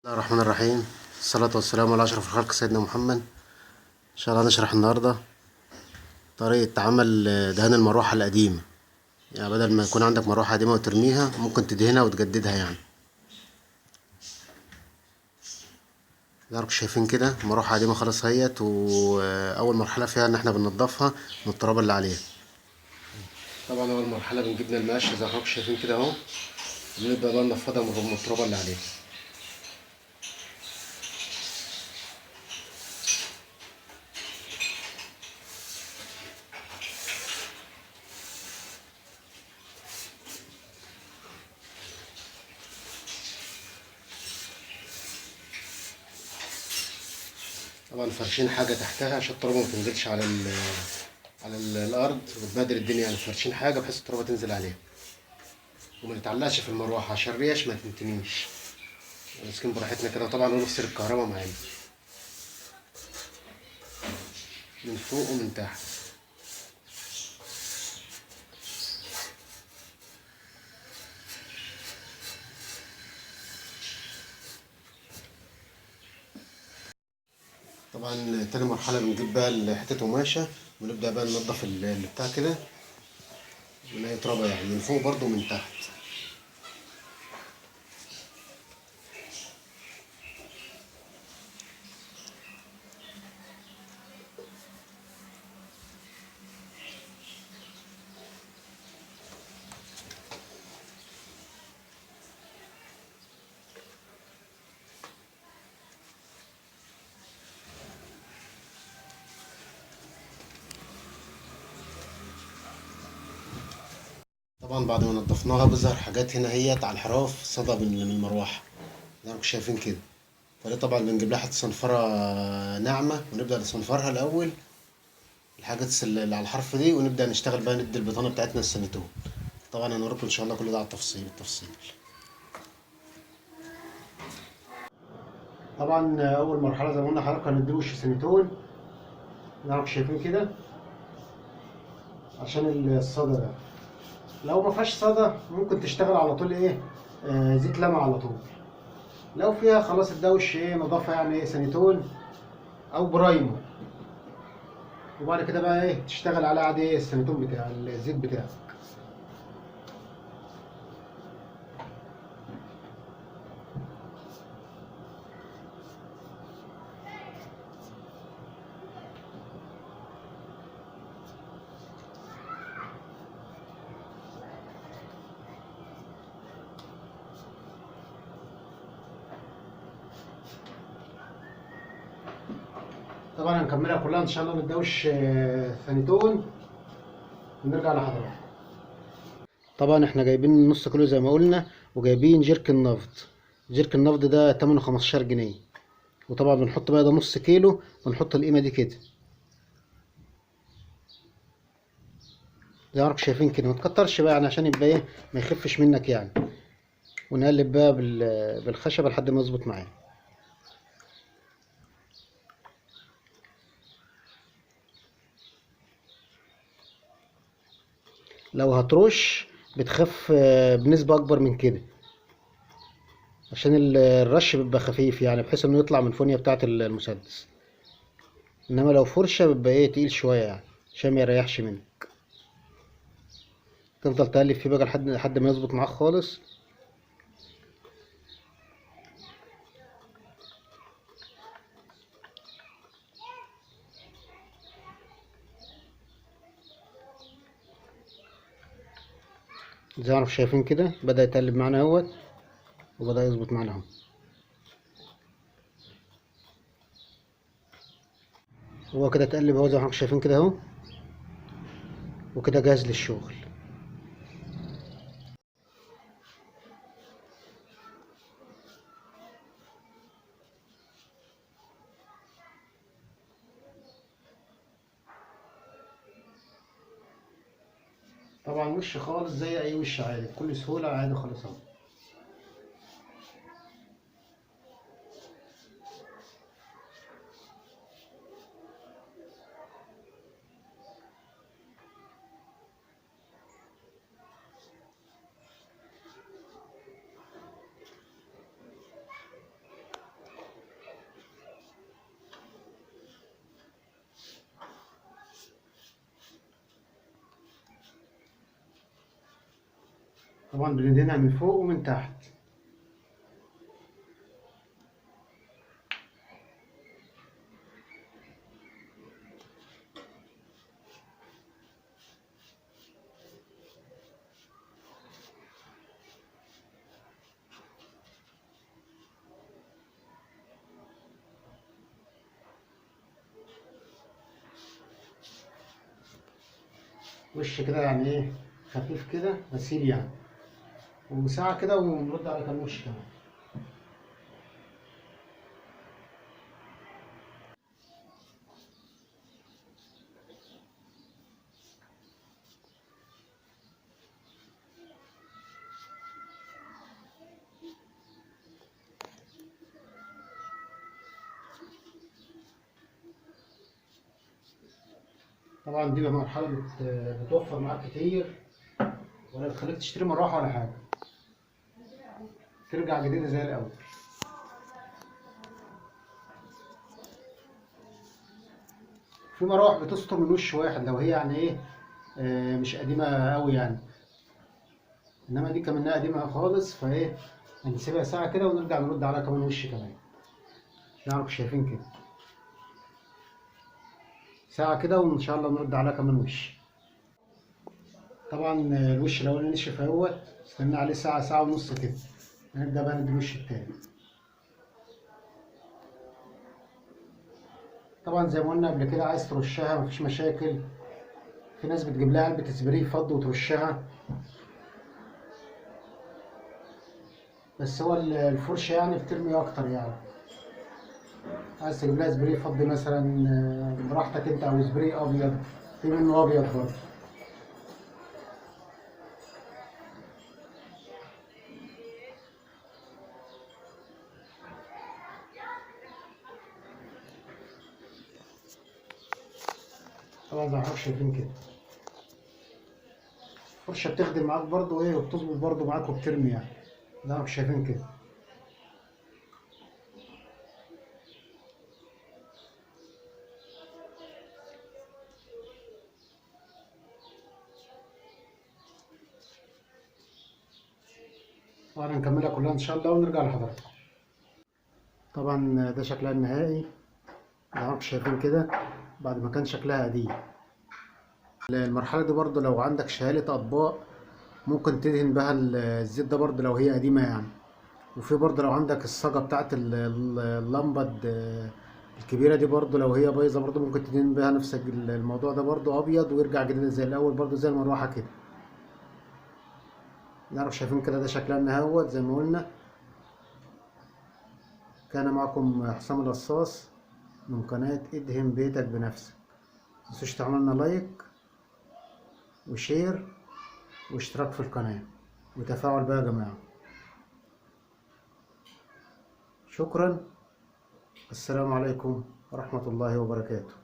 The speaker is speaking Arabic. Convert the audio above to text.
الله الرحمن الرحيم. الصلاة والسلام على أشرف الخلق سيدنا محمد. إن شاء الله نشرح النهاردة طريقة عمل دهان المروحة القديمة. يعني بدل ما يكون عندك مروحة قديمة وترميها، ممكن تدهنها وتجددها يعني. زي ما شايفين كده، مروحة قديمة خلاص اهيت، وأول مرحلة فيها إن احنا بننضفها من التراب اللي عليها. طبعا أول مرحلة بنجيب لنا المقش زي ما شايفين كده أهو، ونبدأ بقى ننفضها من التراب اللي عليها. طبعا فرشين حاجة تحتها عشان الترابة متنزلش على الأرض وتبهدل الدنيا. يعني فرشين حاجة بحيث الترابة تنزل عليها، وما نتعلقش في المروحة عشان الريش ما تنتنيش. ماسكين براحتنا كده. طبعا ونفصل الكهرباء معانا من فوق ومن تحت. طبعا تاني مرحلة بنجيب بقى حتة قماشة، ونبدأ بقى ننضف البتاع كده من أي ترابة، يعني من فوق برضو ومن تحت. طبعا بعد ما نضفناها بيظهر حاجات هنا هيت على الحراف صدى من المروحة زي ما شايفين كده. فدي طبعا بنجيب لها حتة صنفرة ناعمة، ونبدأ نصنفرها الأول الحاجات اللي على الحرف دي، ونبدأ نشتغل بقى ندي البطانة بتاعتنا السنتون. طبعا هنوريكم إن شاء الله كل ده على التفصيل. طبعا أول مرحلة زي ما قلنا لحضرتك هندي وش سنتون زي ما شايفين كده عشان الصدى ده. لو ما فيهاش صدى ممكن تشتغل على طول ايه، زيت لمع على طول. لو فيها خلاص الدوش ايه نضافه، يعني ايه سانيتول او برايمو. وبعد كده بقى ايه تشتغل على عادي ايه السانيتول بتاع الزيت بتاعك. طبعا هنكملها كلها ان شاء الله بالدوش سانيتول ونرجع لحضرتك. طبعا احنا جايبين نص كيلو زي ما قلنا، وجايبين جيركن نفط. جيركن النفط ده تمنه 15 جنيه. وطبعا بنحط بقى ده نص كيلو، ونحط القيمه دي كده زي ما شايفين كده. ما تكترش بقى يعني عشان يبقى ايه ما يخفش منك يعني. ونقلب بقى بالخشبة لحد ما يظبط معانا. لو هترش بتخف بنسبة أكبر من كده، عشان الرش بيبقى خفيف يعني بحيث إنه يطلع من الفونية بتاعة المسدس. إنما لو فرشة بيبقى إيه تقيل شوية يعني عشان ما يريحش منك. تفضل تقلب فيه بقى لحد ما يظبط معاك خالص. زي ما شايفين كده بدأ يتقلب معانا اهوت، وبدأ يظبط معانا اهو. هو كده اتقلب اهو زي ما شايفين كده اهو، وكده جاهز للشغل. طبعا وش خالص زي اي وش عادي بكل سهولة عادي خالص اهو. طبعا بندهنها من فوق ومن تحت. وش كده يعني ايه، خفيف كده غسيل يعني، وساعة كده ونرد على كام وش كمان. طبعا دي مرحلة بتوفر معاك كتير، ولا بتخليك تشتري مروحة ولا حاجة، ترجع جديدة زي الأول. في مراوح بتستر من وش واحد لو هي يعني ايه، مش قديمة أوي يعني، إنما دي كمان قديمة خالص، فايه هنسيبها ساعة كده ونرجع نرد عليها كمان وش كمان. نعرف شايفين كده، ساعة كده وإن شاء الله نرد عليها كمان وش. طبعا الوش الأولاني نشف اهوت، استنى عليه ساعة ساعة ونص كده، هنبدأ بقى ندي الوش التاني. طبعا زي ما قلنا قبل كده، عايز ترشها مفيش مشاكل، في ناس بتجيب لها علبة اسبري فض وترشها، بس هو الفرشة يعني بترمي أكتر يعني. عايز تجيب لها سبراي فضي مثلا براحتك انت، او سبراي ابيض، في منه ابيض برضه. طبعا زي ما حضرتك شايفين كده، الفرشة بتخدم معاك برضه ايه، وبتظبط برضه معاك وبترمي يعني، زي ما حضرتك شايفين كده. طبعا هنكملها كلها ان شاء الله ونرجع لحضرتك. طبعا ده شكلها النهائي، زي ما حضرتك شايفين كده، بعد ما كان شكلها قديم. المرحلة دي برضه لو عندك شهالة أطباق ممكن تدهن بها الزيت ده برضه لو هي قديمة يعني. وفي برضه لو عندك الصاجة بتاعت اللمبة الكبيرة دي برضه لو هي بايظة برضه ممكن تدهن بيها نفس الموضوع ده برضه أبيض، ويرجع جديد زي الأول برضه زي المروحة كده. نعرف شايفين كده، ده شكلها النهوت زي ما قلنا. كان معكم حسام القصاص من قناة ادهن بيتك بنفسك. متنسوش تعملنا لايك وشير واشتراك في القناة وتفاعل بقى يا جماعة. شكرا، السلام عليكم ورحمة الله وبركاته.